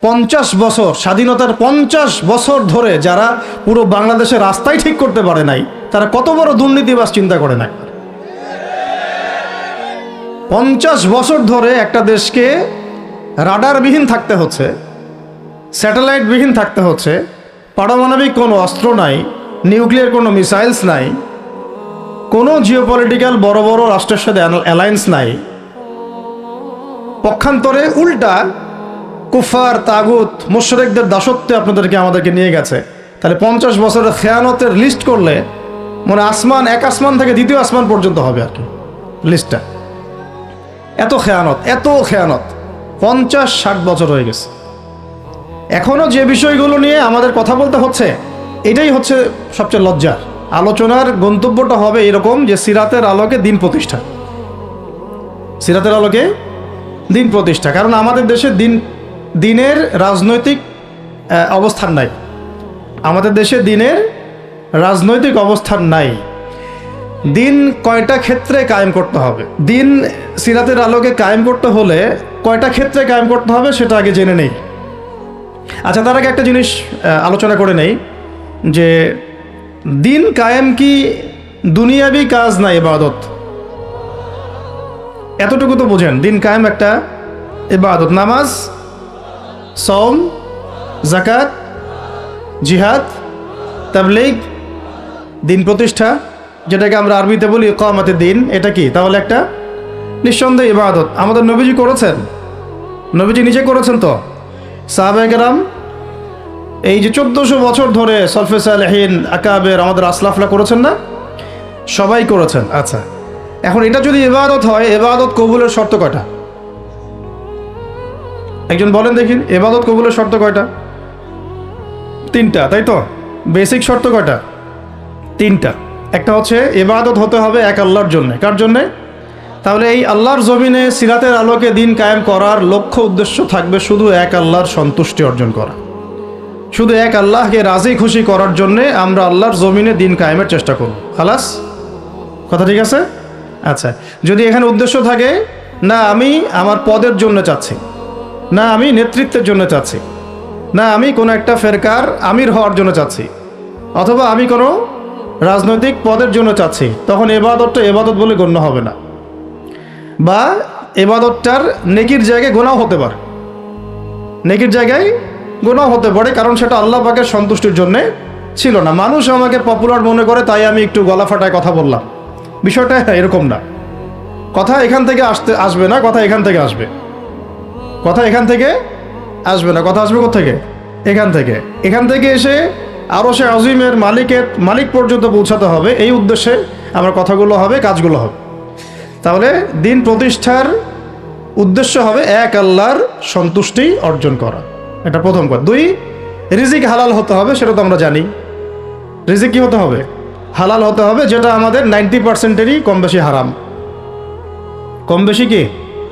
50 বছর স্বাধীনতার 50 বছর ধরে যারা পুরো বাংলাদেশের রাস্তাই ঠিক করতে পারে নাই, তারা কত বড় দুর্নীতিবাজ চিন্তা করে নাই। 50 বছর ধরে একটা দেশকে রাডারবিহীন থাকতে হচ্ছে, স্যাটেলাইটবিহীন থাকতে হচ্ছে, পারমাণবিক কোনো অস্ত্র নাই, নিউক্লিয়ার কোনো মিসাইলস নাই, কোনো জিওপলিটিক্যাল বড় বড় রাষ্ট্রের সাথে অ্যালায়েন্স নাই। পক্ষান্তরে উল্টা কুফার তাগুত মুশরিকদের দাসত্বে আমাদেরকে নিয়ে গেছে। তাহলে 50 বছরের খেয়ানতের লিস্ট করলে মানে এক আসমান থেকে দ্বিতীয় আসমান পর্যন্ত হবে আর কি লিস্টটা। এত খেয়ানত 50-60 বছর হয়ে গেছে। এখনো যে বিষয়গুলো নিয়ে আমাদের কথা বলতে হচ্ছে, এটাই হচ্ছে সবচেয়ে লজ্জার। আলোচনার গন্তব্যটা হবে এরকম যে সিরাতের আলোকে দিন প্রতিষ্ঠা, সিরাতের আলোকে দিন প্রতিষ্ঠা। কারণ আমাদের দেশে দিনের রাজনৈতিক অবস্থান নাই, আমাদের দেশে দিনের রাজনৈতিক অবস্থান নাই। দিন কয়টা ক্ষেত্রে কায়েম করতে হবে, দিন সিরাতের আলোকে কায়েম করতে হলে কয়টা ক্ষেত্রে কায়েম করতে হবে সেটা আগে জেনে নেই। আচ্ছা, তার আগে একটা জিনিস আলোচনা করে নেই যে দিন কায়েম কি দুনিয়াবি কাজ না ইবাদত? এতটুকু তো বোঝেন, দিন কায়েম একটা ইবাদত। নামাজ, সওম, যাকাত, জিহাদ, তাবলীগ, দিন প্রতিষ্ঠা, যেটাকে আমরা আরবিতে বলি ইকামাতুদ দ্বীন, এটা কি? তাহলে একটা নিঃসন্দেহে ইবাদত। আমাদের নবীজি করেছেন, নবীজি নিজে করেছেন তো, সাহাবায়ে কেরাম এই যে 1400 বছর ধরে সলফে সালেহিন আকাবের আমাদের আসলাফরা করেছেন না? সবাই করেছেন। আচ্ছা, এখন এটা যদি ইবাদত হয়, ইবাদত কবুলের শর্ত কয়টা? একজন বলেন দেখি, ইবাদত কবুলের শর্ত কয়টা? 3টা, তাই তো? বেসিক শর্ত কয়টা? 3টা। একটা হচ্ছে ইবাদত হতে হবে এক আল্লাহর জন্য। কার জন্যে? তাহলে এই আল্লাহর জমিনে সিরাতের আলোকে দিন কায়েম করার লক্ষ্য উদ্দেশ্য থাকবে শুধু এক আল্লাহর সন্তুষ্টি অর্জন করা, শুধু এক আল্লাহকে রাজি খুশি করার জন্যে আমরা আল্লাহর জমিনে দিন কায়েমের চেষ্টা করব। খালাস, কথা ঠিক আছে? আচ্ছা, যদি এখানে উদ্দেশ্য থাকে না আমি আমার পদের জন্য চাচ্ছি, না আমি নেতৃত্বের জন্য চাচ্ছি, না আমি কোনো একটা ফেরকার আমির হওয়ার জন্য চাচ্ছি, অথবা আমি কোনো রাজনৈতিক পদের জন্য চাচ্ছি, তখন এবাদতটা এবাদত বলে গণ্য হবে না। বা এবাদতটার নেকির জায়গায় গোনাও হতে পারে, নেকির জায়গায় গোনাও হতে পারে, কারণ সেটা আল্লাহ পাকের সন্তুষ্টির জন্যে ছিল না। মানুষ আমাকে পপুলার মনে করে তাই আমি একটু গলা ফাটায় কথা বললাম, বিষয়টা এরকম না। কথা এখান থেকে আসবে না, কথা এখান থেকে আসবে, কথা এখান থেকে আসবে না, কথা আসবে কোত্থেকে? এখান থেকে। এখান থেকে এসে আরশে আজিমের মালিক পর্যন্ত পৌঁছাতে হবে, এই উদ্দেশ্যে আমার কথাগুলো হবে, কাজগুলো হবে। তাহলে দিন প্রতিষ্ঠার উদ্দেশ্য হবে এক আল্লাহর সন্তুষ্টি অর্জন করা, এটা প্রথম কথা। 2, রিজিক হালাল হতে হবে, সেটা তো আমরা জানি। রিজিক কি হতে হবে? হালাল হতে হবে, যেটা আমাদের 90%-এরই কম বেশি হারাম। কম বেশি কি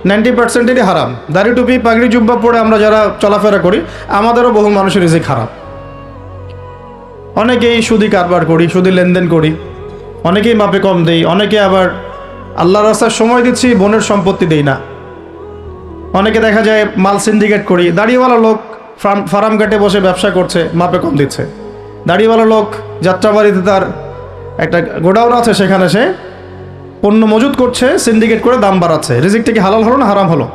90%-এরই হারাম। দাড়ি টুপি পাগড়ি জুব্বা পরে আমরা যারা চলাফেরা করি, আমাদেরও বহু মানুষের রিজিক হারাম। অনেকেই সুদি কারবার করি, সুদি লেনদেন করি, অনেকেই মাপে কম দেই, অনেকে আবার আল্লাহর রাস্তায় সময় দিচ্ছি, বোনের সম্পত্তি দেই না। অনেকে দেখা যায় মাল সিন্ডিকেট করি, দাড়িওয়ালা লোক ফার্ম ঘাটে বসে ব্যবসা করছে, মাপে কম দিচ্ছে। দাড়িওয়ালা লোক যাত্রাবাড়িতে তার একটা গোডাউন আছে, সেখানে সে পণ্য মজুত করছে, সিন্ডিকেট করে দাম বাড়াচ্ছে। রিজিকটা কি হালাল হলো না হারাম হলো?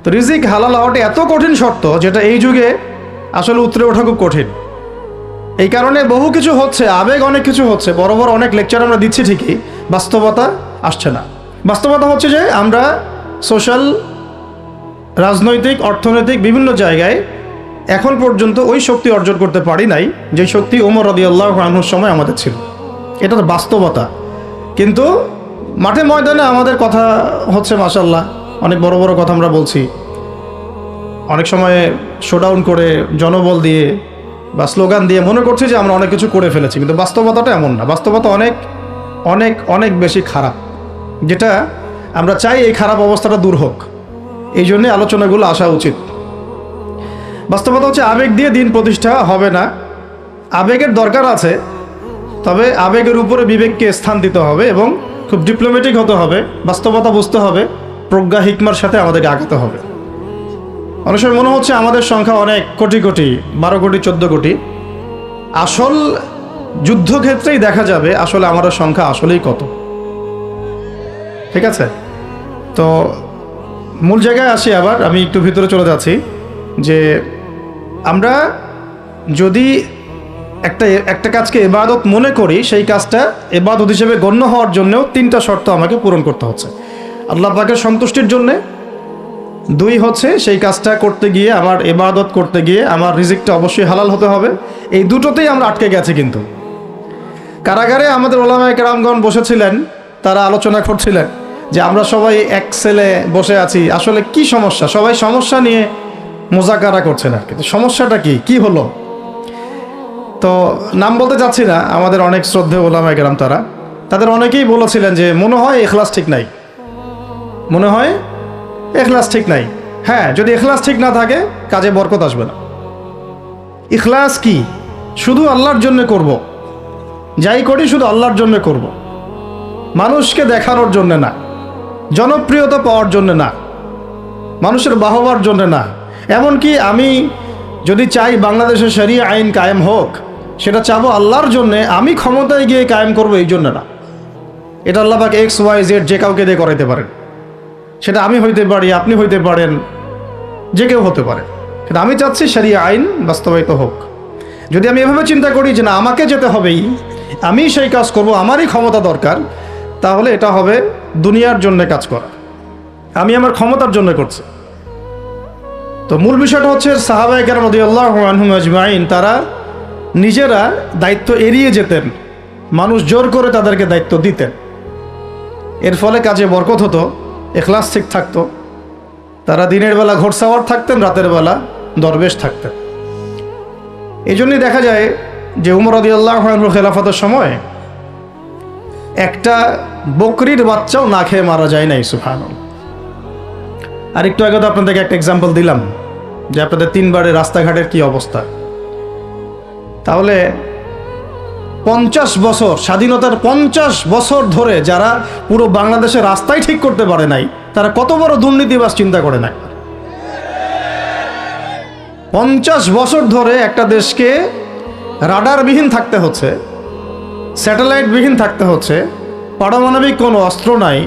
তো রিজিক হালাল হওয়াটা এত কঠিন শর্ত, যেটা এই যুগে আসলে উতরে ওঠা খুব কঠিন। এই কারণে বহু কিছু হচ্ছে, আবেগ অনেক কিছু হচ্ছে, বড় বড় অনেক লেকচার আমরা দিচ্ছি ঠিকই, বাস্তবতা আসছে না। বাস্তবতা হচ্ছে যে আমরা সোশ্যাল, রাজনৈতিক, অর্থনৈতিক বিভিন্ন জায়গায় এখন পর্যন্ত ওই শক্তি অর্জন করতে পারি নাই যে শক্তি ওমর রাদিয়াল্লাহু আনহুর সময় আমাদের ছিল। এটা তো বাস্তবতা। কিন্তু মাঠে ময়দানে আমাদের কথা হচ্ছে মাশাআল্লাহ, অনেক বড় বড় কথা আমরা বলছি, অনেক সময় শোডাউন করে জনবল দিয়ে বা স্লোগান দিয়ে মনে করছি যে আমরা অনেক কিছু করে ফেলেছি, কিন্তু বাস্তবতাটা এমন না। বাস্তবতা অনেক অনেক অনেক বেশি খারাপ, যেটা আমরা চাই এই খারাপ অবস্থাটা দূর হোক, এই জন্যে আলোচনাগুলো আসা উচিত। বাস্তবতা হচ্ছে আবেগ দিয়ে দিন প্রতিষ্ঠা হবে না। আবেগের দরকার আছে, তবে আবেগের উপরে বিবেককে স্থান দিতে হবে এবং খুব ডিপ্লোম্যাটিক হতে হবে, বাস্তবতা বুঝতে হবে, প্রজ্ঞা হিকমার সাথে আমাদেরকে আগাতে হবে। অনেক সময় মনে হচ্ছে আমাদের সংখ্যা অনেক কোটি কোটি, 12 কোটি 14 কোটি। আসল যুদ্ধক্ষেত্রেই দেখা যাবে আসলে আমাদের সংখ্যা আসলেই কত। ঠিক আছে, তো মূল জায়গায় আসি। আবার আমি একটু ভিতরে চলে যাচ্ছি যে আমরা যদি একটা কাজকে ইবাদত মনে করি, সেই কাজটা ইবাদত হিসেবে গণ্য হওয়ার জন্যও 3টা শর্ত আমাকে পূরণ করতে হচ্ছে। আল্লাহ পাকের সন্তুষ্টির জন্যে, 2 হচ্ছে সেই কাজটা করতে গিয়ে, আমার ইবাদত করতে গিয়ে আমার রিজিকটা অবশ্যই হালাল হতে হবে। এই দুটোতেই আমরা আটকে গেছি। কিন্তু কারাগারে আমাদের ওলামায়ে কেরামগণ বসেছিলেন, তারা আলোচনা করছিলেন যে আমরা সবাই এক সেলে বসে আছি, আসলে কি সমস্যা। সবাই সমস্যা নিয়ে মোজাকারা করছেন আর কি। সমস্যাটা কি হলো? তো নাম বলতে চাচ্ছি না, আমাদের অনেক শ্রদ্ধেয় ওলামায়ে কেরাম তাদের অনেকেই বলেছিলেন যে মনে হয় ইখলাস ঠিক নাই, মনে হয় ইখলাস ঠিক নাই। হ্যাঁ, যদি ইখলাস ঠিক না থাকে কাজে বরকত আসবে না। ইখলাস কি? শুধু আল্লাহর জন্য করব, যাই করি শুধু আল্লাহর জন্য করব, মানুষকে দেখানোর জন্য না, জনপ্রিয়তা পাওয়ার জন্য না, মানুষের বাহবার জন্য না। এমনকি আমি যদি চাই বাংলাদেশের শরিয়া আইন কায়েম হোক, সেটা চাবো আল্লাহর জন্যে, আমি ক্ষমতায় গিয়ে কায়েম করবো এই জন্য না। এটা আল্লাহ পাক XYZ যে কাউকে দিয়ে করাইতে পারেন। সেটা আমি হইতে পারি, আপনি হইতে পারেন, যে কেউ হতে পারে। কিন্তু আমি চাচ্ছি শরিয়া আইন বাস্তবায়িত হোক। যদি আমি এভাবে চিন্তা করি যে না, আমাকে যেতে হবেই, আমি সেই কাজ করব, আমারই ক্ষমতা দরকার, তাহলে এটা হবে দুনিয়ার জন্য কাজ করা, আমি আমার ক্ষমতার জন্য করছি। তো মূল বিষয়টা হচ্ছে সাহাবায়ে কেরাম রাদিয়াল্লাহু আনহুম আজমাইন তারা নিজেরা দায়িত্ব এড়িয়ে যেতেন, মানুষ জোর করে তাদেরকে দায়িত্ব দিতেন। এর ফলে কাজে বরকত হতো, ইখলাস ঠিক থাকতো। তারা দিনের বেলা ঘোড়সাওয়ার থাকতেন, রাতের বেলা দরবেশ থাকতেন। এই জন্যই দেখা যায় যে উমর রাদিয়াল্লাহু আনহুর খেলাফতের সময় একটা বকরির বাচ্চাও না খেয়ে মারা যায় নাই। সুবহানাল্লাহ। আর একটু আগে তো আপনাদেরকে একটা এক্সাম্পল দিলাম যে আপনাদের 3 বারের রাস্তাঘাটের কি অবস্থা। তাহলে 50 বছর, স্বাধীনতার 50 বছর ধরে যারা পুরো বাংলাদেশের রাস্তাই ঠিক করতে পারে নাই, তারা কত বড় দুর্নীতিবাজ চিন্তা করে নাই। 50 বছর ধরে একটা দেশকে রাডারবিহীন থাকতে হচ্ছে, স্যাটেলাইটবিহীন থাকতে হচ্ছে, পারমাণবিক কোনো অস্ত্র নাই,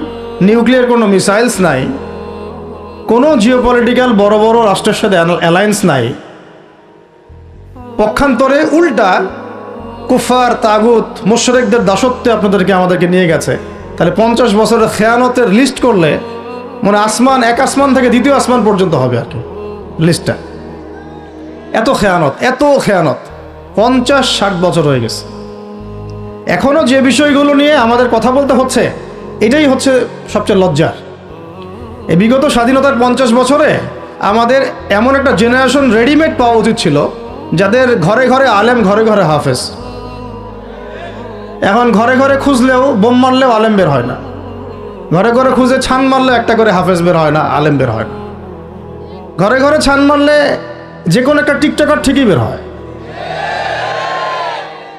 নিউক্লিয়ার কোনো মিসাইলস নাই, কোনো জিওপলিটিক্যাল বড় বড় রাষ্ট্রের সাথে অ্যালায়েন্স নাই। পক্ষান্তরে উল্টা কুফার, তাগুত, মুশরিকদের দাসত্বে আমাদেরকে নিয়ে গেছে। তাহলে 50 বছরের খেয়ানতের লিস্ট করলে মানে এক আসমান থেকে দ্বিতীয় আসমান পর্যন্ত হবে আর কি লিস্টটা। এত খেয়ানত 50-60 বছর হয়ে গেছে। এখনো যে বিষয়গুলো নিয়ে আমাদের কথা বলতে হচ্ছে, এটাই হচ্ছে সবচেয়ে লজ্জার। এই বিগত স্বাধীনতার 50 বছরে আমাদের এমন একটা জেনারেশন রেডিমেড পাওয়া উচিত ছিল, যাদের ঘরে ঘরে আলেম, ঘরে ঘরে হাফেজ। এখন ঘরে ঘরে খুঁজলেও, বোম মারলেও আলেম বের হয় না, ঘরে ঘরে খুঁজে ছান মারলে একটা করে হাফেজ বের হয় না, আলেম বের হয় না। ঘরে ঘরে ছান মারলে যে কোনো একটা টিকটকার ঠিকই বের হয়।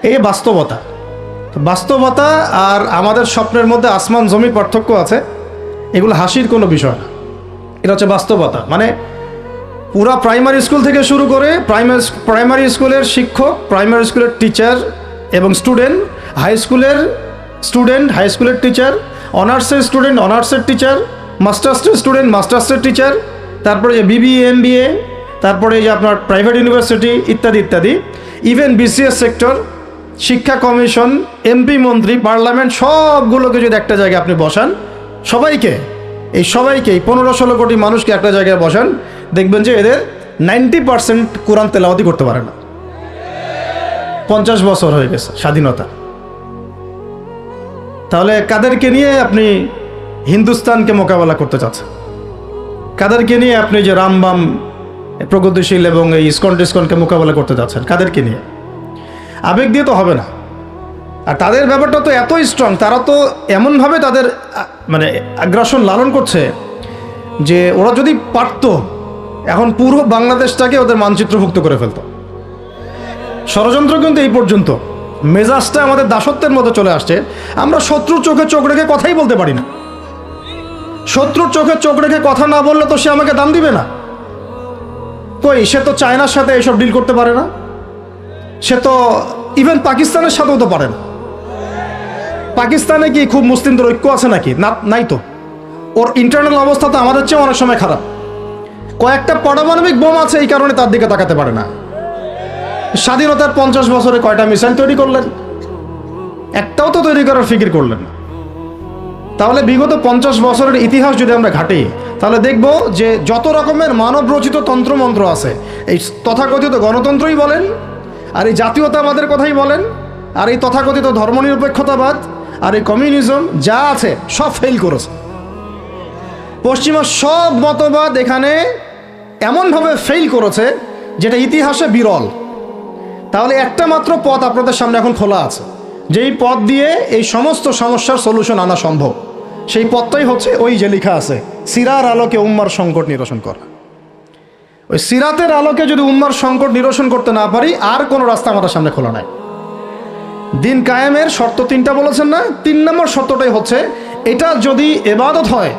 এই বাস্তবতা আর আমাদের স্বপ্নের মধ্যে আসমান জমির পার্থক্য আছে। এগুলো হাসির কোনো বিষয় না, এটা হচ্ছে বাস্তবতা। মানে পুরা প্রাইমারি স্কুল থেকে শুরু করে প্রাইমারি স্কুলের শিক্ষক, প্রাইমারি স্কুলের টিচার এবং স্টুডেন্ট, হাই স্কুলের টিচার, অনার্সের স্টুডেন্ট, অনার্সের টিচার, মাস্টার্সের স্টুডেন্ট, মাস্টার্সের টিচার, তারপরে যে BBA MBA, তারপরে যে আপনার প্রাইভেট ইউনিভার্সিটি ইত্যাদি ইত্যাদি, ইভেন BCS সেক্টর, শিক্ষা কমিশন, MP মন্ত্রী, পার্লামেন্ট, সবগুলোকে যদি একটা জায়গায় আপনি বসান, সবাইকে এই 15-16 কোটি মানুষকে একটা জায়গায় বসান, দেখবেন যে এদের 90% কোরআন তেলাওয়াতি করতে পারে না। 50 বছর হয়ে গেছে স্বাধীনতা। তাহলে কাদেরকে নিয়ে আপনি হিন্দুস্তানকে মোকাবেলা করতে চাচ্ছেন? কাদেরকে নিয়ে আপনি যে রামবাম, প্রগতিশীল এবং এই ইসকনকে মোকাবেলা করতে চাচ্ছেন? কাদেরকে নিয়ে? আবেগ দিয়ে তো হবে না। আর তাদের ব্যাপারটা তো এতই স্ট্রং, তারা তো এমনভাবে তাদের মানে আগ্রাসন লালন করছে যে ওরা যদি পারতো এখন পুরো বাংলাদেশটাকে ওদের মানচিত্রভুক্ত করে ফেলতো। ষড়যন্ত্র কিন্তু এই পর্যন্ত, মেজাজটা আমাদের দাসত্বের মধ্যে চলে আসছে। আমরা শত্রুর চোখে চোখ রেখে কথাই বলতে পারি না। শত্রুর চোখে চোখ রেখে কথা না বললে তো সে আমাকে দাম দিবে না। কই, সে তো চায়নার সাথে এসব ডিল করতে পারে না, সে তো ইভেন পাকিস্তানের সাথেও তো পারে না। পাকিস্তানে কি খুব মুসলিমদের ঐক্য আছে নাকি? না, নাই তো। ওর ইন্টারনাল অবস্থা তো আমাদের চেয়ে অনেক সময় খারাপ। কয়েকটা পারমাণবিক বোম আছে, এই কারণে তার দিকে তাকাতে পারে না। স্বাধীনতার 50 বছরে কয়টা মিসাইল তৈরি করলেন? একটাও তো তৈরি করার ফিকির করলেন না। তাহলে বিগত 50 বছরের ইতিহাস যদি আমরা ঘাঁটি, তাহলে দেখব যে যত রকমের মানব রচিত তন্ত্রমন্ত্র আছে, এই তথাকথিত গণতন্ত্রই বলেন, আর এই জাতীয়তাবাদের কথাই বলেন, আর এই তথাকথিত ধর্মনিরপেক্ষতাবাদ, আর এই কমিউনিজম যা আছে সব ফেল করেছে। পশ্চিমা সব মতবাদ এখানে এমনভাবে ফেল করেছে যেটা ইতিহাসে বিরল। তাহলে একটা মাত্র পথ আপনাদের সামনে এখন খোলা আছে, যেই পথ দিয়ে এই সমস্ত সমস্যার সলিউশন আনা সম্ভব। সেই পথটাই হচ্ছে ওই যে লেখা আছে, সিরার আলোকে উম্মার সংকট নিরসন করা। ওই সিরাতের আলোকে যদি উম্মার সংকট নিরসন করতে না পারি, আর কোনো রাস্তা আমাদের সামনে খোলা নাই। দিন কায়েমের শর্ত 3টা বলেছেন না? 3 নম্বর শর্তটাই হচ্ছে এটা যদি ইবাদত হয়,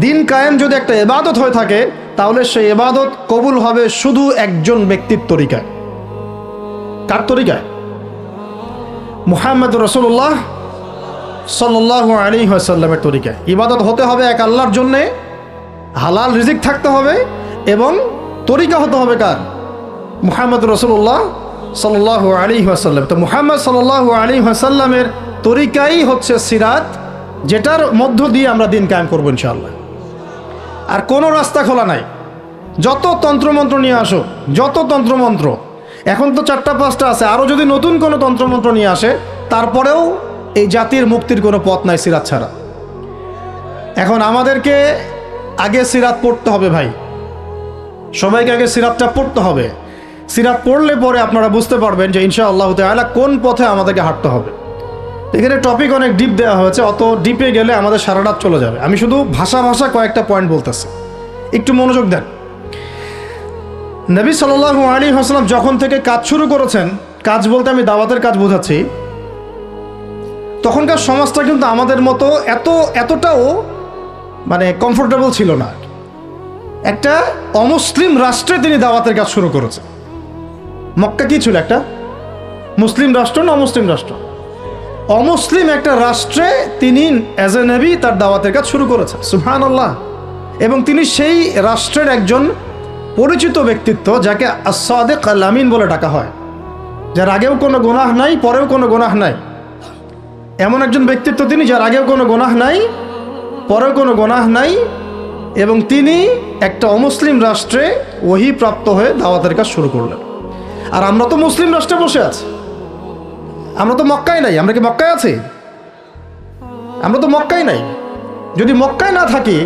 দিন কায়েম যদি একটা ইবাদত হয়ে থাকে, তাহলে সেই ইবাদত কবুল হবে শুধু একজন ব্যক্তির তরিকায়। কার তরিকায়? মুহাম্মদ রাসূলুল্লাহ সাল্লাল্লাহু আলাইহি ওয়াসাল্লামের তরিকায়। ইবাদত হতে হবে এক আল্লাহর জন্যে, হালাল রিজিক থাকতে হবে, এবং তরিকা হতে হবে কার? মুহাম্মদ রাসূলুল্লাহ সাল্লাল্লাহু আলাইহি ওয়াসাল্লাম। তো মুহাম্মদ সাল্লাল্লাহু আলাইহি ওয়াসাল্লামের তরিকাই হচ্ছে সিরাত, যেটার মধ্য দিয়ে আমরা দিন কায়েম করবো ইনশাআল্লাহ। আর কোনো রাস্তা খোলা নাই। যত তন্ত্রমন্ত্র নিয়ে আসো, যত তন্ত্রমন্ত্র, এখন তো 4টা-5টা আছে, আরও যদি নতুন কোনো তন্ত্রমন্ত্র নিয়ে আসে, তারপরেও এই জাতির মুক্তির কোনো পথ নাই সিরাত ছাড়া। এখন আমাদেরকে আগে সিরাত পড়তে হবে ভাই, সবাইকে আগে সিরাতটা পড়তে হবে। সিরাত পড়লে পরে আপনারা বুঝতে পারবেন যে ইনশাআল্লাহ তাআলা কোন পথে আমাদেরকে হাঁটতে হবে। এখানে টপিক অনেক ডিপ দেওয়া হয়েছে, অত ডিপে গেলে আমাদের সারা রাত চলে যাবে। আমি শুধু ভাষা কয়েকটা পয়েন্ট বলতেছি, একটু মনোযোগ দেন। নবী সাল্লাল্লাহু আলাইহি ওয়াসাল্লাম যখন থেকে কাজ শুরু করেছেন, কাজ বলতে আমি দাওয়াতের কাজ বোঝাচ্ছি, তখনকার সমাজটা কিন্তু আমাদের মতো এতটাও মানে কমফোর্টেবল ছিল না। একটা অমুসলিম রাষ্ট্রে তিনি দাওয়াতের কাজ শুরু করেছেন। মক্কা কি ছিল? একটা মুসলিম রাষ্ট্র না অমুসলিম রাষ্ট্র? অমুসলিম একটা রাষ্ট্রে তিনি অ্যাজ এ নবী তার দাওয়াতের কাজ শুরু করেছেন। সুবহানাল্লাহ। এবং তিনি সেই রাষ্ট্রের একজন পরিচিত ব্যক্তিত্ব, যাকে আস-সাদিক আল আমিন বলে ডাকা হয়, যার আগেও কোনো গুনাহ নাই, পরেও কোনো গুনাহ নাই। এমন একজন ব্যক্তিত্ব তিনি, যার আগেও কোনো গুনাহ নাই, পরেও কোনো গুনাহ নাই, এবং তিনি একটা অমুসলিম রাষ্ট্রে ওহী প্রাপ্ত হয়ে দাওয়াতের কাজ শুরু করলেন। আর আমরা তো মুসলিম রাষ্ট্রে বসে আছি, আমরা তো মক্কায় নাই। আমরা কি মক্কায় আছি? আমরা তো মক্কায় নাই। যদি মক্কায় না থাকি,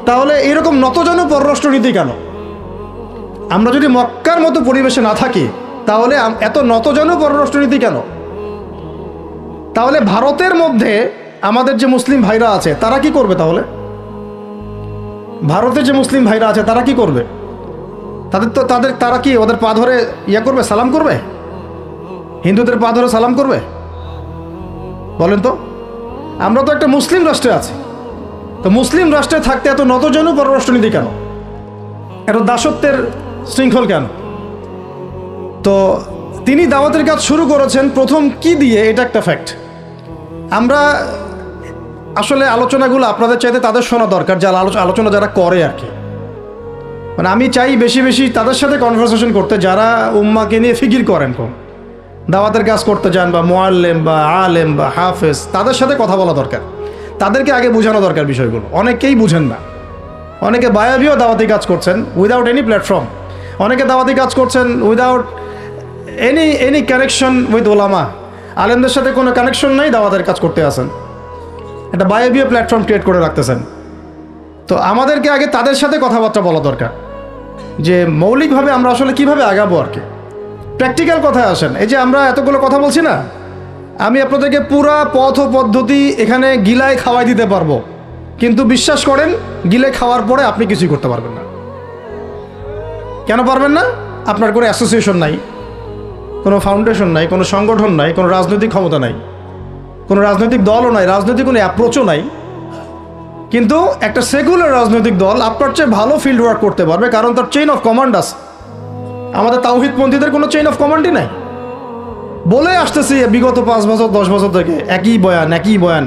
তাহলে এরকম নতজানু পররাষ্ট্রনীতি কেন? আমরা যদি মক্কার মতো পরিবেশে না থাকি, তাহলে এত নতজানু পররাষ্ট্রনীতি কেন? তাহলে ভারতের মধ্যে আমাদের যে মুসলিম ভাইরা আছে, তারা কি করবে? তাহলে ভারতের যে মুসলিম ভাইরা আছে, তারা কি করবে? তারা কি ওদের পা ধরে করবে, সালাম করবে? হিন্দুদের পা ধরে সালাম করবে? বলেন তো। আমরা তো একটা মুসলিম রাষ্ট্রে আছি, তো মুসলিম রাষ্ট্রে থাকতে এত নতজানু পররাষ্ট্রনীতি কেন? এত দাসত্বের শৃঙ্খল কেন? তো তিনি দাওয়াতের কাজ শুরু করেছেন প্রথম কি দিয়ে, এটা একটা ফ্যাক্ট। আমরা আসলে আলোচনাগুলো আপনাদের চাইতে তাদের শোনা দরকার, যারা আলোচনা যারা করে আর কি। মানে আমি চাই বেশি তাদের সাথে কনভারসেশন করতে, যারা উম্মাকে নিয়ে ফিকির করেন, কোন দাওয়াতের কাজ করতে যান, বা মুআল্লিম বা আলেম বা হাফেজ, তাদের সাথে কথা বলা দরকার। তাদেরকে আগে বোঝানো দরকার বিষয়গুলো। অনেকেই বুঝেন না। অনেকে বায়াবিও দাওয়াতি কাজ করছেন উইদাউট এনি প্ল্যাটফর্ম। অনেকে দাওয়াতি কাজ করছেন উইদাউট এনি কানেকশন উইথ ওলামা। আলেমদের সাথে কোনো কানেকশন নেই, দাওয়াতের কাজ করতে আসেন, একটা বায়াবিও প্ল্যাটফর্ম ক্রিয়েট করে রাখতেছেন। তো আমাদেরকে আগে তাদের সাথে কথাবার্তা বলা দরকার, যে মৌলিকভাবে আমরা আসলে কিভাবে আগাবো আর কি। প্র্যাকটিক্যাল কথায় আসেন। এই যে আমরা এতগুলো কথা বলছি না, আমি আপনাদেরকে পুরা পথ ও পদ্ধতি এখানে গিলায় খাওয়াই দিতে পারবো, কিন্তু বিশ্বাস করেন, গিলে খাওয়ার পরে আপনি কিছুই করতে পারবেন না। কেন পারবেন না? আপনার কোনো অ্যাসোসিয়েশন নাই, কোনো ফাউন্ডেশন নাই, কোনো সংগঠন নাই, কোনো রাজনৈতিক ক্ষমতা নাই, কোনো রাজনৈতিক দলও নাই, রাজনৈতিক কোনো অ্যাপ্রোচও নাই। কিন্তু একটা সেকুলার রাজনৈতিক দল আপনার চেয়ে ভালো ফিল্ড ওয়ার্ক করতে পারবে, কারণ তার চেইন অফ কমান্ড আছে। আমাদের তাওহীদপন্থীদের কোনো চেইন অফ কমান্ডই নাই। বলে আসতেছি বিগত 5 বছর 10 বছর থেকে একই বয়ান,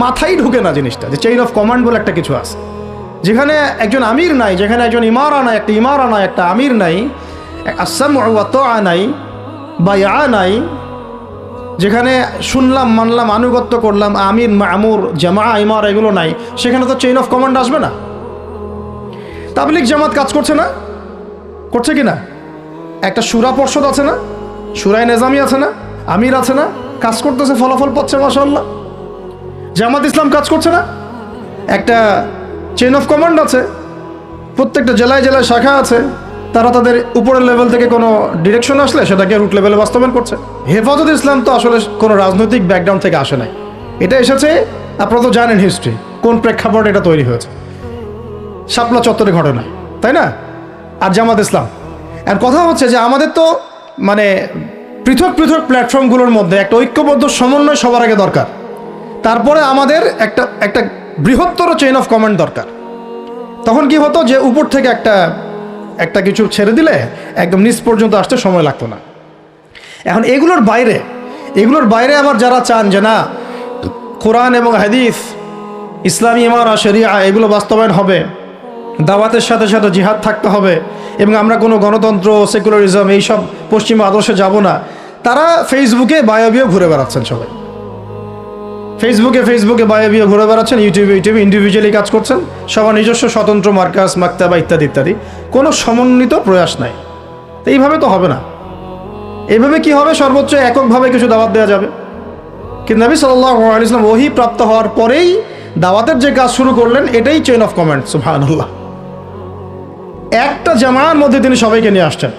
মাথায় ঢুকে না জিনিসটা যে চেইন অফ কমান্ড বলে একটা কিছু আছে, যেখানে একজন আমির নাই, যেখানে একজন ইমারা নাই, একটা আমির নাই, আসসামউ ওয়া তাআ নাই, বায়আ নাই, যেখানে শুনলাম মানলাম আনুগত্য করলাম, আমির মামুর জামা ইমারা এগুলো নাই, সেখানে তো চেইন অফ কমান্ড আসবে না। তাবলিগ জামাত কাজ করছে না? করছে কি না? একটা শুরা পর্ষদ আছে না, শুরায় নেজামি আছে না, আমির আছে না, কাজ করতেছে, ফলাফল পাচ্ছে মাশাআল্লাহ। জামাত ইসলাম কাজ করছে না? একটা চেইন অফ কমান্ড আছে, প্রত্যেকটা জেলায় জেলায় শাখা আছে, তারা তাদের উপরের লেভেল থেকে কোনো ডিরেকশন আসলে সেটাকে রুট লেভেলে বাস্তবায়ন করছে। হেফাজত ইসলাম তো আসলে কোনো রাজনৈতিক ব্যাকগ্রাউন্ড থেকে আসে নাই, এটা এসেছে, আপনারা তো জানেন হিস্ট্রি, কোন প্রেক্ষাপটে এটা তৈরি হয়েছে, শাপলা চত্বরে ঘটনা, তাই না? আর জামাত ইসলাম, আর কথা হচ্ছে যে আমাদের তো মানে পৃথক পৃথক প্ল্যাটফর্মগুলোর মধ্যে একটা ঐক্যবদ্ধ সমন্বয় সবার আগে দরকার, তারপরে আমাদের একটা বৃহত্তর চেইন অফ কমান্ড দরকার। তখন কি হতো যে উপর থেকে একটা কিছু ছেড়ে দিলে একদম নিচ পর্যন্ত আসতে সময় লাগতো না। এখন এগুলোর বাইরে আবার যারা চান যে না, কোরআন এবং হাদিস, ইসলামী ইমারা, শরিয়া এগুলো বাস্তবায়ন হবে, দাওয়াতের সাথে সাথে জিহাদ থাকতে হবে, এবং আমরা কোনো গণতন্ত্র, সেকুলারিজম এইসব পশ্চিমা আদর্শে যাব না, তারা ফেসবুকে বায়োবিও ঘুরে বেড়াচ্ছেন। সবাই ফেসবুকে বায়োবিও ঘুরে বেড়াচ্ছেন, ইউটিউবে ইন্ডিভিজুয়ালি কাজ করছেন, সবার নিজস্ব স্বতন্ত্র মার্কাস, মাকতাবা ইত্যাদি, কোনো সমন্বিত প্রয়াস নাই। এইভাবে তো হবে না। এইভাবে কি হবে? সর্বোচ্চ এককভাবে কিছু দাওয়াত দেওয়া যাবে, কিন্তু নবী সাল্লাল্লাহু আলাইহি ওয়াসাল্লাম ওহী প্রাপ্ত হওয়ার পরেই দাওয়াতের যে কাজ শুরু করলেন, এটাই চেইন অফ কমান্ড। সুবহানাল্লাহ। একটা জামার মধ্যে তিনি সবাইকে নিয়ে আসছেন।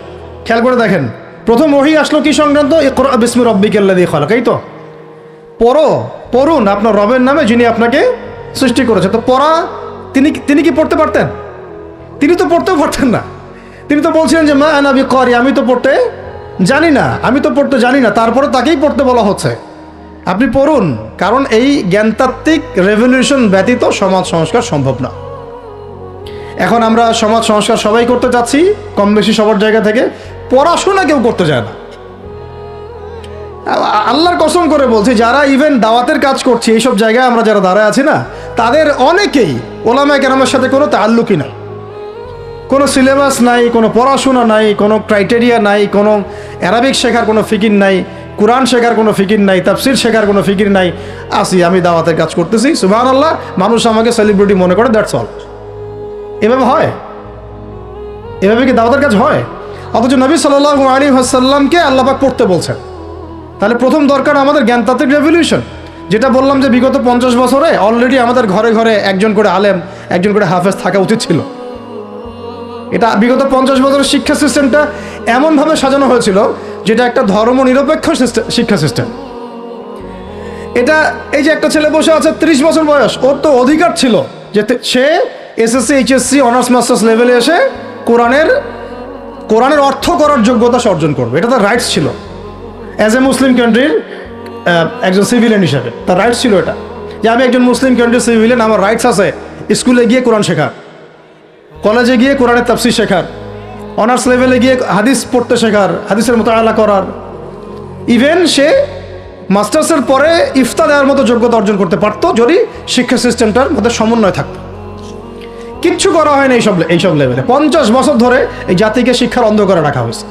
খেয়াল করে দেখেন, প্রথম ওহী আসলো কি সংক্রান্ত? ইকরা বিসমি রাব্বিকাল্লাযী খালাক। এই তো পড়ুন আপনার রবের নামে যিনি আপনাকে সৃষ্টি করেছে। তো পড়া, তিনি কি পড়তে পারতেন? তিনি তো পড়তেও পারতেন না। তিনি তো বলছিলেন যে মা আনা বিকারি, আমি তো পড়তে জানি না, তারপরে তাকেই পড়তে বলা হচ্ছে, আপনি পড়ুন। কারণ এই জ্ঞানতাত্ত্বিক রেভলিউশন ব্যতীত সমাজ সংস্কার সম্ভব না। এখন আমরা সমাজ সংস্কার সবাই করতে চাচ্ছি, কম বেশি সবার জায়গা থেকে, পড়াশোনা কেউ করতে চায় না। আল্লাহর কসম করে বলছি, যারা ইভেন দাওয়াতের কাজ করছে এইসব জায়গায় আমরা যারা দাঁড়ায় আছি না, তাদের অনেকেই ওলামায়ে কেরামের সাথে কোনো তাআল্লুকই নাই, কোনো সিলেবাস নাই, কোনো পড়াশোনা নাই, কোনো ক্রাইটেরিয়া নাই, কোনো অ্যারাবিক শেখার কোনো ফিকির নাই, কোরআন শেখার কোনো ফিকির নাই, তাফসির শেখার কোনো ফিকির নাই। আমি দাওয়াতের কাজ করতেছি, সুবহানাল্লাহ, মানুষ আমাকে সেলিব্রিটি মনে করে, দ্যাটস অল। এভাবে হয়? এভাবে কি দাওয়াতের কাজ হয়? অথচ নবী সাল্লাল্লাহু আলাইহি ওয়াসাল্লামকে আল্লাহ পাক পড়তে বলছেন। তাহলে প্রথম দরকার আমাদের জ্ঞানতাত্ত্বিক রেভলিউশন, যেটা বললাম যে বিগত 50 বছরে অলরেডি আমাদের ঘরে ঘরে একজন করে আলেম, একজন করে হাফেজ থাকা উচিত ছিল। এটা বিগত 50 বছরের শিক্ষা সিস্টেমটা এমনভাবে সাজানো হয়েছিল যেটা একটা ধর্ম নিরপেক্ষ শিক্ষা সিস্টেম। এটা এই যে একটা ছেলে বসে আছে 30 বছর বয়স, ওর তো অধিকার ছিল যে সে এসএসসি, এইচএসসি, অনার্স মাস্টার্স লেভেলে এসে কোরআনের অর্থ করার যোগ্যতা অর্জন করবে। এটা তার রাইটস ছিল অ্যাজ এ মুসলিম কান্ট্রির একজন সিভিলিয়ান হিসাবে। তার রাইটস ছিল এটা, যে আমি একজন মুসলিম কান্ট্রির সিভিলিয়ান, আমার রাইটস আছে স্কুলে গিয়ে কোরআন শেখার, কলেজে গিয়ে কোরআনের তাফসীর শেখার, অনার্স লেভেলে গিয়ে হাদিস পড়তে শেখার, হাদিসের মোতালা করার। ইভেন সে মাস্টার্সের পরে ইফতা দেওয়ার মতো যোগ্যতা অর্জন করতে পারতো যদি শিক্ষা সিস্টেমটার মধ্যে সমন্বয় থাকতো। কিচ্ছু করা হয় না এইসব লেভেলে। 50 বছর ধরে এই জাতিকে শিক্ষার অন্ধকারে রাখা হয়েছে।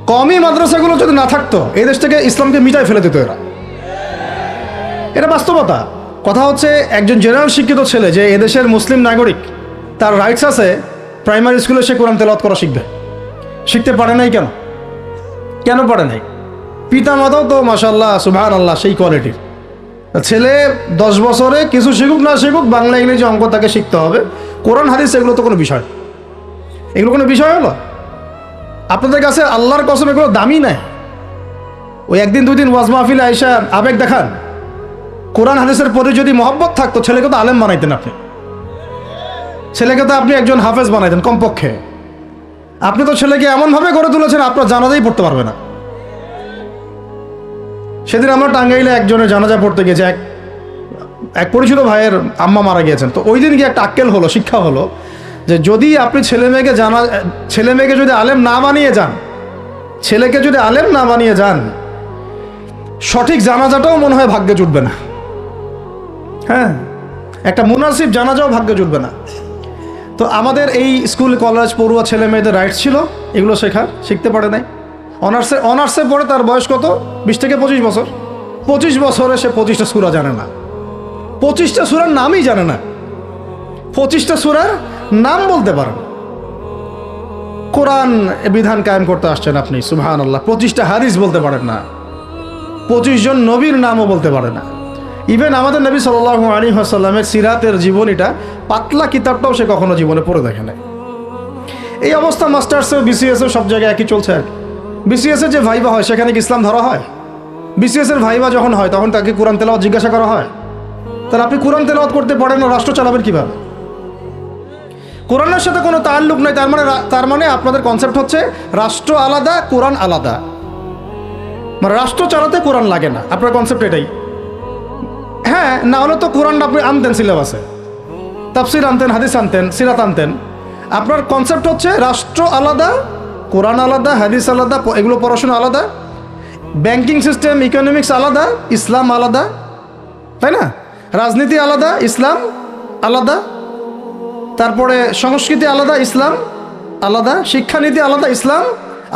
কওমি মাদ্রাসাগুলো যদি না থাকতো, এই দেশ থেকে ইসলামকে মিটাই ফেলে দিত এরা। এটা বাস্তবতা। কথা হচ্ছে, একজন জেনারেল শিক্ষিত ছেলে যে এদেশের মুসলিম নাগরিক, তার রাইটস আছে প্রাইমারি স্কুলে সে কোরআন তেলাওয়াত করা শিখতে পারে নাই। কেন পারে নাই? পিতা মাতাও তো মাশাআল্লাহ সুবহানাল্লাহ সেই কোয়ালিটির। ছেলে 10 বছরে কিছু শিখুক না শিখুক, বাংলা ইংরেজি অঙ্ক তাকে শিখতে হবে। কোরআন হাদিস এগুলো তো কোনো বিষয়, এগুলো কোনো বিষয় হলো? আপনাদের কাছে আল্লাহর কসম এগুলো দামি নাই। ওই একদিন দুই দিন ওয়াজ মাহফিলে আইসা আবেগ দেখান। কোরআন হাদিসের প্রতি যদি মহব্বত থাকতো, ছেলেকে তো আলেম বানাইতেন আপনি, ছেলেকে তো আপনি একজন হাফেজ বানাইতেন কমপক্ষে। আপনি তো ছেলেকে এমনভাবে গড়ে তুলেছেন আপনার জানাজাই পড়তে পারবে না। সেদিন আমরা টাঙ্গাইলে একজনের জানাজা পড়তে গেছে, এক পরিচিত ভাইয়ের আম্মা মারা গিয়েছেন। তো ওই দিন গিয়ে একটা আক্কেল হলো, শিক্ষা হলো যে যদি আপনি ছেলে মেয়েকে যদি আলেম না বানিয়ে যান, ছেলেকে যদি আলেম না বানিয়ে যান, সঠিক জানাজাটাও মনে হয় ভাগ্যে জুটবে না। হ্যাঁ, একটা মুনাসিব জানাজাও ভাগ্যে জুটবে না। তো আমাদের এই স্কুল কলেজ পড়ুয়া ছেলে মেয়েদের রাইটস ছিল এগুলো শিখতে পারে নাই। অনার্সে পড়ে তার বয়স কত? 20 থেকে 25 বছর। 25 বছরে সে 25টা সূরা জানে না, 25টা সূরার নামই জানে না, 25টা সূরার নাম বলতে পারেন। কোরআন বিধান কায়েম করতে আসছেন আপনি, সুবহানাল্লাহ, 25টা হাদিস বলতে পারেন না, 25 জন নবীর নামও বলতে পারে না। ইভেন আমাদের নবী সাল্লাল্লাহু আলাইহি ওয়াসাল্লামের সিরাতের জীবনীটা, পাতলা কিতাবটাও সে কখনো জীবনে পড়ে দেখে নাই। এই অবস্থা মাস্টার্সে, বিসিএসে সব জায়গায় একই চলছে। বিসিএসের যে ভাইবা হয় সেখানে কি ইসলাম ধরা হয়? বিসিএসের ভাইবা যখন হয় তখন তাকে কোরআন তেলাওয়াত জিজ্ঞাসা করা হয়? তাহলে আপনি কোরআন তেলাওয়াত করতে পারেন না, রাষ্ট্র চালাবেন কিভাবে? কোরআনের সাথে কোনো তাল্লুক নাই। তার মানে আপনাদের কনসেপ্ট হচ্ছে রাষ্ট্র আলাদা, কোরআন আলাদা, মানে রাষ্ট্র চালাতে কোরআন লাগে না। আপনার কনসেপ্ট এটাই। হ্যাঁ, না হলে তো কোরআনটা আপনি আনতেন সিলেবাসে, তাফসির আনতেন, হাদিস আনতেন, সিরাত আনতেন। আপনার কনসেপ্ট হচ্ছে রাষ্ট্র আলাদা, কোরআন আলাদা, হাদিস আলাদা, এগুলো পড়াশোনা আলাদা, ব্যাংকিং সিস্টেম, ইকোনমিক্স আলাদা, ইসলাম আলাদা, তাই না? রাজনীতি আলাদা, ইসলাম আলাদা, তারপরে সংস্কৃতি আলাদা, ইসলাম আলাদা, শিক্ষানীতি আলাদা, ইসলাম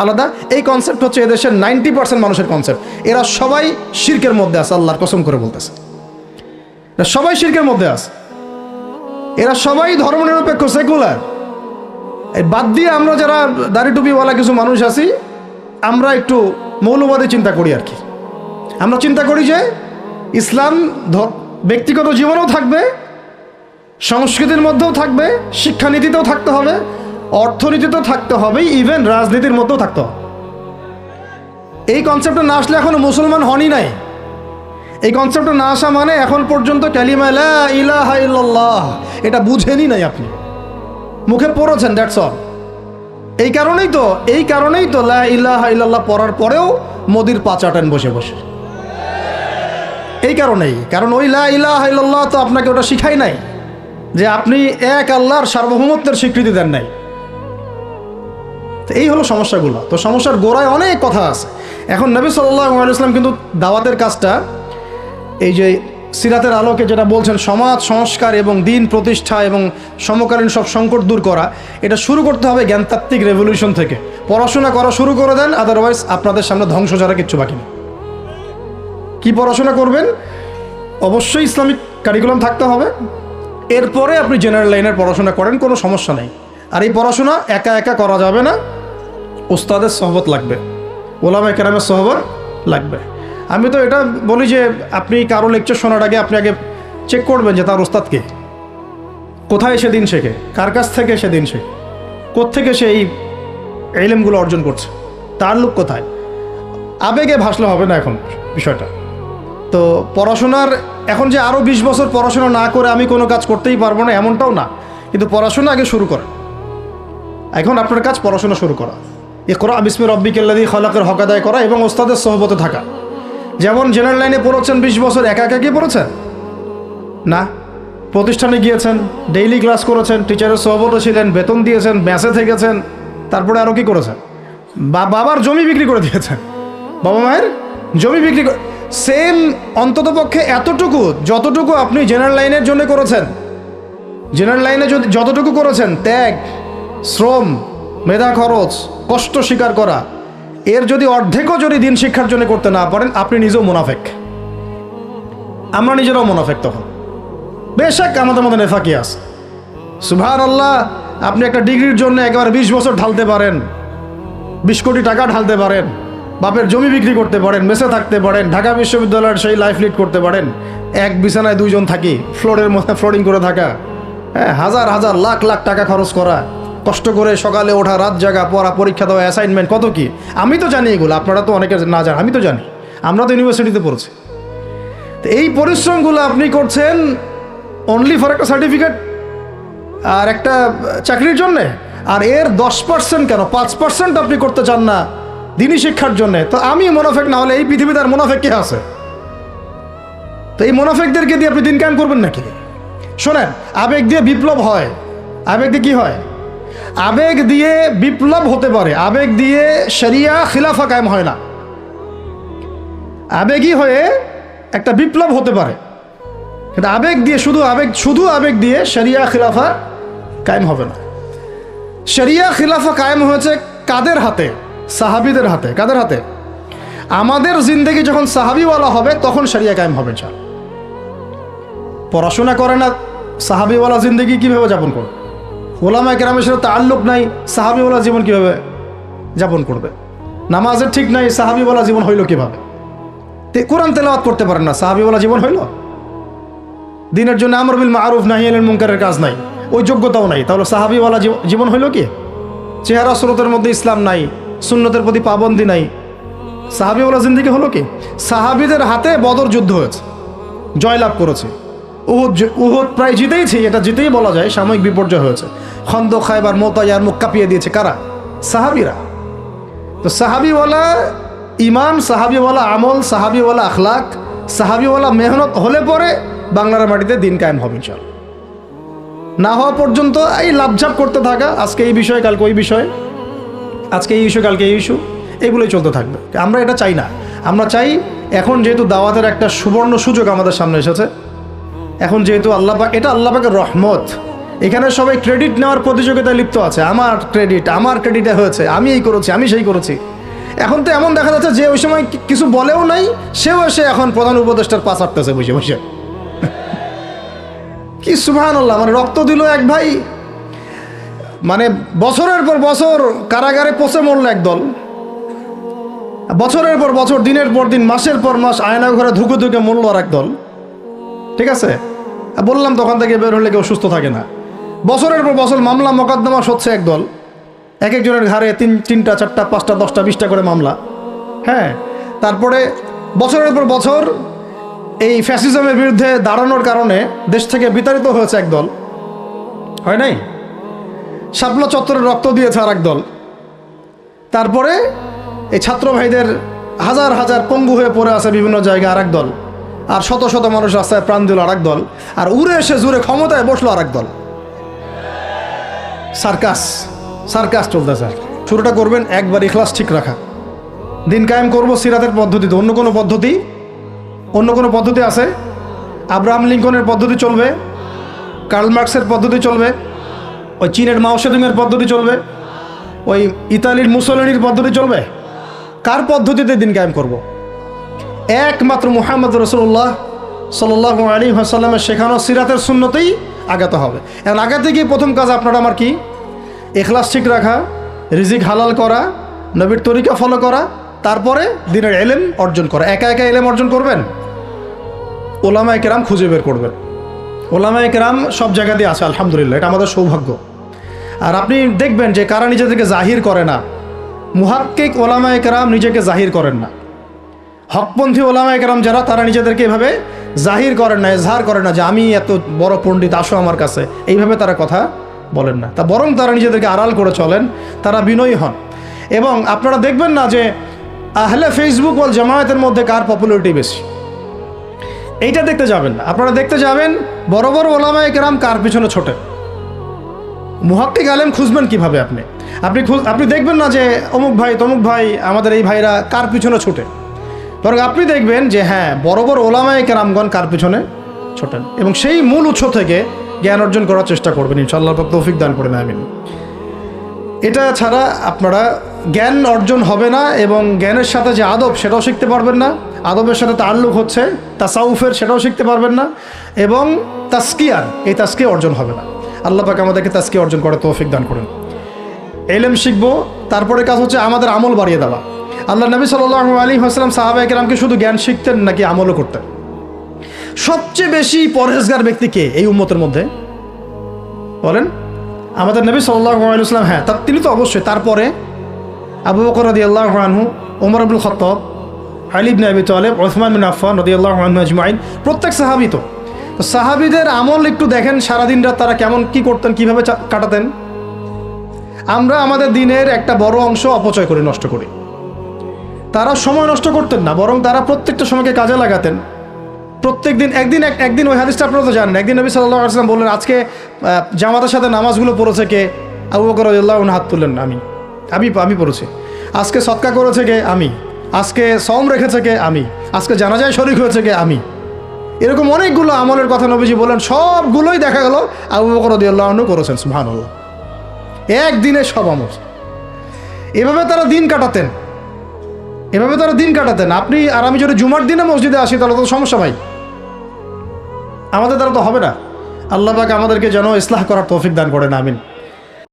আলাদা। এই কনসেপ্ট হচ্ছে এদেশের 90% মানুষের কনসেপ্ট। এরা সবাই শিরকের মধ্যে আছে, আল্লাহর কসম করে বলতেছে, এরা সবাই শিরকের মধ্যে আছে। এরা সবাই ধর্মনিরপেক্ষ, সেকুলার। এই বাদ দিয়ে আমরা যারা দাড়ি টুপিওয়ালা কিছু মানুষ আছি, আমরা একটু মৌলবাদী চিন্তা করি আর কি। আমরা চিন্তা করি যে ইসলাম ব্যক্তিগত জীবনেও থাকবে, সংস্কৃতির মধ্যেও থাকবে, শিক্ষানীতিতেও থাকতে হবে, অর্থনীতিতেও থাকতে হবে, ইভেন রাজনীতির মধ্যেও থাকতে হবে। এই কনসেপ্টে না আসলে এখনো মুসলমান হনই নাই। এই কনসেপ্টে না আসা মানে এখন পর্যন্ত কালিমা লা ইলাহা ইল্লাল্লাহ এটা বুঝেনই নাই, আপনি মুখে পড়েছেন, দ্যাটস অল। এই কারণেই তো লা ইলাহা ইল্লাল্লাহ পড়ার পরেও মোদির পা চাটেন বসে বসে। এই কারণেই, কারণ ওই লা ইলাহা ইল্লাল্লাহ তো আপনাকে ওটা শিখাই নাই, যে আপনি এক আল্লাহর সার্বভৌমত্বের স্বীকৃতি দেন নাই। তো এই হলো সমস্যাগুলো। তো সমস্যার গোড়ায় অনেক কথা আছে। এখন নবী সাল্লাল্লাহু আলাইহি ওয়াসাল্লাম কিন্তু দাওয়াতের কাজটা, এই যে সিরাতের আলোকে যেটা বলছেন, সমাজ সংস্কার এবং দিন প্রতিষ্ঠা এবং সমকালীন সব সংকট দূর করা, এটা শুরু করতে হবে জ্ঞানতাত্ত্বিক রেভলিউশন থেকে। পড়াশোনা করা শুরু করে দেন, আদারওয়াইজ আপনাদের সামনে ধ্বংস ছাড়া কিচ্ছু বাকি নেই। কি পড়াশোনা করবেন? অবশ্যই ইসলামিক কারিকুলাম থাকতে হবে। এরপরে আপনি জেনারেল লাইনের পড়াশোনা করেন, কোনো সমস্যা নেই। আর এই পড়াশোনা একা একা করা যাবে না, উস্তাদের সহবত লাগবে, ওলামা কেরামের সহবত লাগবে। আমি তো এটা বলি যে আপনি কারো লেকচার শোনার আগে আপনি আগে চেক করবেন যে তার ওস্তাদ কে, কোথায় সে দিন শেখে, কার কাছ থেকে সে দিন শেখে, কোত্থেকে সে এই ইলমগুলো অর্জন করছে, তার লোক কোথায়। আবেগে ভাসলে হবে না এখন বিষয়টা। তো পড়াশোনার এখন যে আরও 20 বছর পড়াশোনা না করে আমি কোনো কাজ করতেই পারবো না এমনটাও না, কিন্তু পড়াশোনা আগে শুরু করে। এখন আপনার কাজ পড়াশোনা শুরু করা, ইকরা বিসমি রাব্বিকাল্লাযী খালাকের হক আদায় করা এবং ওস্তাদের সহবতে থাকা। যেমন জেনারেল লাইনে পড়েছেন 20 বছর, একা একা কি পড়েছেন না, প্রতিষ্ঠানে গিয়েছেন, ডেইলি ক্লাস করেছেন, টিচারের সহবতে ছিলেন, বেতন দিয়েছেন, মেসে থেকেছেন, তারপরে আরও কি করেছেন? বাবার জমি বিক্রি করে দিয়েছেন, বাবা মায়ের জমি বিক্রি করে। সেম অন্ততপক্ষে এতটুকু যতটুকু আপনি জেনারেল লাইনের জন্য করেছেন, জেনারেল লাইনে যদি যতটুকু করেছেন, ত্যাগ, শ্রম, মেধা খরচ, কষ্ট স্বীকার করা, এর যদি অর্ধেকও যদি দিন শিক্ষার জন্য করতে না পারেন, আপনি নিজেও মুনাফেক। আমরা নিজেরাও মুনাফেক তখন। বেশক আমাদের মধ্যে নেফাকি আছে, সুবহানাল্লাহ। আপনি একটা ডিগ্রির জন্য একেবারে 20 বছর ঢালতে পারেন, 20 কোটি টাকা ঢালতে পারেন, বাপের জমি বিক্রি করতে পারেন, মেসে থাকতে পারেন, ঢাকা বিশ্ববিদ্যালয়ের সেই লাইফ লিড করতে পারেন, এক বিছানায় 2 জন থাকি, ফ্লোরের মধ্যে ফ্লোরিং করে থাকা, হ্যাঁ, হাজার হাজার লাখ লাখ টাকা খরচ করা, কষ্ট করে সকালে ওঠা, রাত জাগা, পড়া, পরীক্ষা দেওয়া, অ্যাসাইনমেন্ট, কত কি। আমি তো জানি এগুলো, আপনারা তো অনেকে না জানেন, আমি তো জানি, আমরা তো ইউনিভার্সিটিতে পড়ছি। তো এই পরিশ্রমগুলো আপনি করছেন অনলি ফর একটা সার্টিফিকেট আর একটা চাকরির জন্যে, আর এর 10% কেন 5% আপনি করতে চান না দিনী শিক্ষার জন্যে। তো আমি মুনাফেক না হলে এই পৃথিবীতে আর মুনাফেক কে আছে? তো এই মুনাফেকদেরকে দিয়ে আপনি দিন কায়েম করবেন নাকি? শোনেন, আবেগ দিয়ে বিপ্লব হয়, আবেগ দিয়ে কি হয়? আবেগ দিয়ে বিপ্লব হতে পারে, আবেগ দিয়ে শরিয়া খিলাফা কায়েম হয় না। আবেগই হয়ে একটা বিপ্লব হতে পারে, কিন্তু আবেগ দিয়ে শুধু আবেগ দিয়ে শরিয়া খিলাফা কায়েম হবে না। শরিয়া খিলাফা কায়েম হয়েছে কাদের হাতে? সাহাবীদের হাতে। কাদের হাতে? আমাদের জিন্দেগি যখন সাহাবিওয়ালা হবে তখন শরিয়া কায়েম হবে। পড়াশোনা করে না, সাহাবিওয়ালা জিন্দেগি কিভাবে যাপন করবে? ওলামায়ে কেরামের সাথে তাআল্লুক নাই, সাহাবিওয়ালা জীবন কিভাবে যাপন করবে? নামাজের ঠিক নাই, সাহাবিওয়ালা জীবন হইল কিভাবে? কোরআন তেলাওয়াত করতে পারেন না, সাহাবিওয়ালা জীবন হইল? দিনের জন্য আমর বিল মারুফ নাহি আনিল মুনকারের কাজ নাই, ওই যোগ্যতাও নাই, তাহলে সাহাবিওয়ালা জীবন হইল কি? চেহারা স্রোতের মধ্যে ইসলাম নাই, সুন্নতের প্রতি পাবন্দি নাই, সাহাবিওয়ালা জিন্দেগি হলো কি? সাহাবিদের হাতে বদর যুদ্ধ হয়েছে, জয়লাভ করেছে। উহুদ প্রায় জিতেইছি, এটা জিতেই বলা যায়, সাময়িক বিপর্যয় হয়েছে। খন্দক, খায়বার, মুতায়ার মুখ কাঁপিয়ে দিয়েছে কারা? সাহাবিরা। তো সাহাবিওয়ালা ইমান, সাহাবিওয়ালা আমল, সাহাবিওয়ালা আখলাক, সাহাবিওয়ালা মেহনত হলে পরে বাংলার মাটিতে দিন কায়েম হবে ইনশাআল্লাহ। না হওয়া পর্যন্ত এই লাভঝাপ করতে থাকা, আজকে এই বিষয় কালকে ওই বিষয়, আজকে এই ইস্যু কালকে এই ইস্যু, এগুলোই চলতে থাকবে। আমরা এটা চাই না। আমরা চাই এখন যেহেতু দাওয়াতের একটা সুবর্ণ সুযোগ আমাদের সামনে এসেছে, এখন যেহেতু আল্লাহ পাক, এটা আল্লাহ পাকের রহমত, এখানে সবাই ক্রেডিট নেওয়ার প্রতিযোগিতায় লিপ্ত আছে। আমার ক্রেডিটে হয়েছে, আমি এই করেছি, আমি সেই করেছি। এখন তো এমন দেখা যাচ্ছে যে ওই সময় কিছু বলেও নাই, সেও এসে এখন প্রধান উপদেষ্টার পাশ আটতেছে বসে বসে। কি সুবহানাল্লাহ! মানে রক্ত দিল এক ভাই, মানে বছরের পর বছর কারাগারে পচে মরল একদল, বছরের পর বছর, দিনের পর দিন, মাসের পর মাস আয়না ঘরে ধুকে ধুকে মরল আর একদল। ঠিক আছে, বললাম তখন থেকে বের হলে কেউ সুস্থ থাকে না। বছরের পর বছর মামলা মোকদ্দমা হচ্ছে একদল, এক একজনের ঘাড়ে 3টা 4টা 5টা 10টা 20টা করে মামলা। হ্যাঁ, তারপরে বছরের পর বছর এই ফ্যাসিজমের বিরুদ্ধে দাঁড়ানোর কারণে দেশ থেকে বিতাড়িত হয়েছে একদল, হয় নাই? শাপলা চত্বরে রক্ত দিয়েছে আর একদল। তারপরে এই ছাত্র ভাইদের হাজার হাজার পঙ্গু হয়ে পড়ে আছে বিভিন্ন জায়গায় আর একদল, আর শত শত মানুষ রাস্তায় প্রাণ দিল আর একদল, আর উড়ে এসে জুড়ে ক্ষমতায় বসলো আর একদল। সার্কাস চলতেছে। শুরুটা করবেন একবার ইখলাস ঠিক রাখা, দিন কায়েম করবো সিরাতের পদ্ধতিতে। অন্য কোনো পদ্ধতি আছে? আব্রাহাম লিঙ্কনের পদ্ধতি চলবে, কার্ল মার্কসের পদ্ধতি চলবে, ওই চীনের মাও সেতুংয়ের পদ্ধতি চলবে, ওই ইতালির মুসোলিনির পদ্ধতি চলবে? কার পদ্ধতিতে দিন কায়েম করব? একমাত্র মুহাম্মদ রাসূলুল্লাহ সাল্লাল্লাহু আলাইহি ওয়াসাল্লামের শেখানো সিরাতের সুন্নতেই আগাতে হবে। এখন আগাতে গিয়ে প্রথম কাজ আপনারা আমার কি? ইখলাস ঠিক রাখা, রিজিক হালাল করা, নবীর তরিকা ফলো করা, তারপরে দিনের ইলম অর্জন করা। একা একা ইলম অর্জন করবেন? ওলামায়ে কেরাম খুঁজে বের করবেন। ওলামায়ে কেরাম সব জায়গাতেই আছে, আলহামদুলিল্লাহ, এটা আমাদের সৌভাগ্য। আর আপনি দেখবেন যে কারা নিজেদেরকে জাহির করে না, মুহাক্কিক ওলামায়ে কেরাম নিজেকে জাহির করেন না। হকপন্থী ওলামায়ে কেরাম যারা, তারা নিজেদেরকে এভাবে জাহির করেন না, এজহার করেন না যে আমি এত বড় পণ্ডিত, আসো আমার কাছে, এইভাবে তারা কথা বলেন না। তা বরং তারা নিজেদেরকে আড়াল করে চলেন, তারা বিনয়ী হন। এবং আপনারা দেখবেন না যে আহলে ফেসবুক ওয়াল জামায়াতের মধ্যে কার পপুলারিটি বেশি, এইটা দেখতে যাবেন না। আপনারা দেখতে যাবেন বড় বড় ওলামায়ে কেরাম কার পিছনে ছোটে। মুহাক্কিক আলেম খুঁজবেন কিভাবে? আপনি দেখবেন না যে অমুক ভাই তমুক ভাই, আমাদের এই ভাইরা কার পিছনে ছোটে, বরং আপনি দেখবেন যে হ্যাঁ, বড় বড় ওলামায়ে কেরামগণ কার পিছনে ছোটেন, এবং সেই মূল উৎস থেকে জ্ঞান অর্জন করার চেষ্টা করবেন ইনশাআল্লাহ, তৌফিক দান করেন, আমিন। এটা ছাড়া আপনারা জ্ঞান অর্জন হবে না, এবং জ্ঞানের সাথে যে আদব সেটাও শিখতে পারবেন না, আদবের সাথে তাআল্লুক হচ্ছে তাসাউফের, সেটাও শিখতে পারবেন না, এবং এই তাসকিয়া অর্জন হবে না। আল্লাহ পাক আমাদেরকে তাসকিয়া অর্জন করে তৌফিক দান করেন। ইলম শিখবো, তারপরে কাজ হচ্ছে আমাদের আমল বাড়িয়ে দেওয়া। আল্লাহ নবী সাল্লাল্লাহু আলাইহি ওয়াসাল্লাম সাহাবায়ে কেরামকে শুধু জ্ঞান শিখতেন নাকি আমলও করতেন? সবচেয়ে বেশি পরহেজগার ব্যক্তি কে এই উম্মতের মধ্যে বলেন? আমাদের নবী সাল্লাল্লাহু আলাইহি ওয়াসাল্লাম। হ্যাঁ, তিনি তো অবশ্যই। তারপরে আবু বকর রাদিয়াল্লাহু আনহু, ওমর ইবনুল খাত্তাব, আলী ইবনে আবি তালেব, উসমান বিন আফফান রাদিয়াল্লাহু আনহু আজমাইন, প্রত্যেক সাহাবী। তো সাহাবীদের আমল একটু দেখেন, সারাদিন রাত তারা কেমন কি করতেন, কিভাবে কাটাতেন। আমরা আমাদের দিনের একটা বড় অংশ অপচয় করে নষ্ট করি। তারা সময় নষ্ট করতেন না, বরং তারা প্রত্যেকটা সময়কে কাজে লাগাতেন। প্রত্যেক দিন একদিন ওই হাদিসটা আপনারা তো জানেন, একদিন নবী সাল্লাল্লাহু আলাইহি ওয়াসাল্লাম বললেন, আজকে জামাতের সাথে নামাজগুলো পড়েছে কে? আবু বকর রাদিয়াল্লাহু আনহু হাত তুললেন, আমি পড়েছি। আজকে সদকা করেছে কে? আমি। আজকে সওম রেখেছে কে? আমি। আজকে জানাজায় শরীক হয়েছে কে? আমি। এরকম অনেকগুলো আমলের কথা নবীজি বলেন, সবগুলোই দেখা গেল আবু বকর রাদিয়াল্লাহু আনহু করেছেন। সুবহানাল্লাহ, একদিনে সব আমল। এভাবে তারা দিন কাটাতেন, আপনি আর আমি যদি জুমার দিনে মসজিদে আসি তাহলে তো সমস্যা ভাই, আমাদের দ্বারা তো হবে না। আল্লাহ পাক আমাদেরকে যেন ইসলাহ করার তৌফিক দান করেন, আমিন।